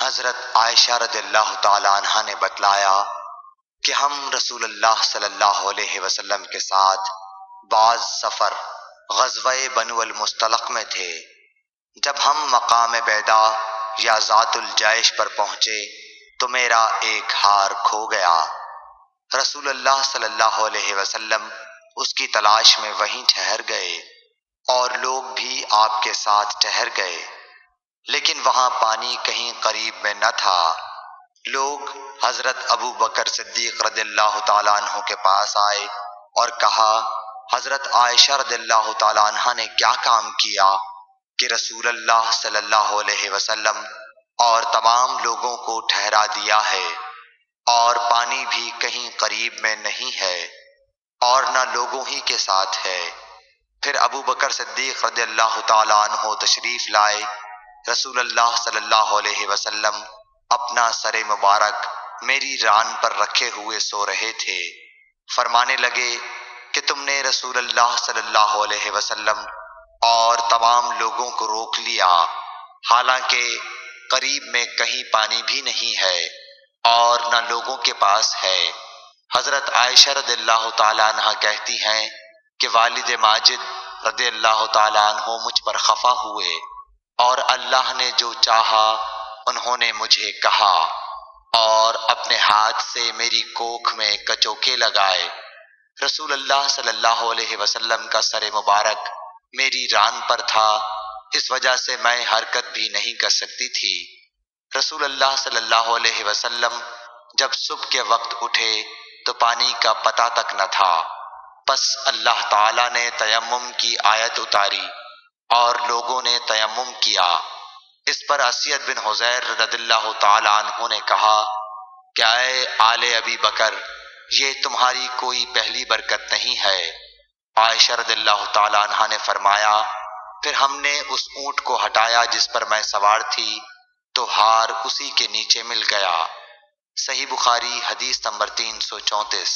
حضرت عائشہ رضی اللہ تعالی عنہ نے بتلایا کہ ہم رسول اللہ صلی اللہ علیہ وسلم کے ساتھ بعض سفر غزوہ بنو المصطلق میں تھے۔ جب ہم مقام بیدا یا ذات الجیش پر پہنچے تو میرا ایک ہار کھو گیا۔ رسول اللہ صلی اللہ علیہ وسلم اس کی تلاش میں وہیں ٹھہر گئے اور لوگ بھی آپ کے ساتھ ٹھہر گئے، لیکن وہاں پانی کہیں قریب میں نہ تھا۔ لوگ حضرت ابو بکر صدیق رضی اللہ تعالیٰ عنہ کے پاس آئے اور کہا، حضرت عائشہ رضی اللہ تعالیٰ عنہ نے کیا کام کیا کہ رسول اللہ صلی اللہ علیہ وسلم اور تمام لوگوں کو ٹھہرا دیا ہے، اور پانی بھی کہیں قریب میں نہیں ہے اور نہ لوگوں ہی کے ساتھ ہے۔ پھر ابو بکر صدیق رضی اللہ تعالیٰ عنہ تشریف لائے۔ رسول اللہ صلی اللہ علیہ وسلم اپنا سر مبارک میری ران پر رکھے ہوئے سو رہے تھے۔ فرمانے لگے کہ تم نے رسول اللہ صلی اللہ علیہ وسلم اور تمام لوگوں کو روک لیا، حالانکہ قریب میں کہیں پانی بھی نہیں ہے اور نہ لوگوں کے پاس ہے۔ حضرت عائشہ رضی اللہ تعالیٰ عنہ کہتی ہیں کہ والد ماجد رضی اللہ تعالیٰ عنہ مجھ پر خفا ہوئے، اور اللہ نے جو چاہا انہوں نے مجھے کہا، اور اپنے ہاتھ سے میری کوکھ میں کچوکے لگائے۔ رسول اللہ صلی اللہ علیہ وسلم کا سر مبارک میری ران پر تھا، اس وجہ سے میں حرکت بھی نہیں کر سکتی تھی۔ رسول اللہ صلی اللہ علیہ وسلم جب صبح کے وقت اٹھے تو پانی کا پتہ تک نہ تھا۔ پس اللہ تعالیٰ نے تیمم کی آیت اتاری اور لوگوں نے تیمم کیا۔ اس پر اسید بن حذیر رضی اللہ تعالیٰ عنہ نے کہا کہ اے آل ابی بکر، یہ تمہاری کوئی پہلی برکت نہیں ہے۔ عائشہ رضی اللہ تعالیٰ عنہ نے فرمایا، پھر ہم نے اس اونٹ کو ہٹایا جس پر میں سوار تھی تو ہار اسی کے نیچے مل گیا۔ صحیح بخاری حدیث نمبر 334۔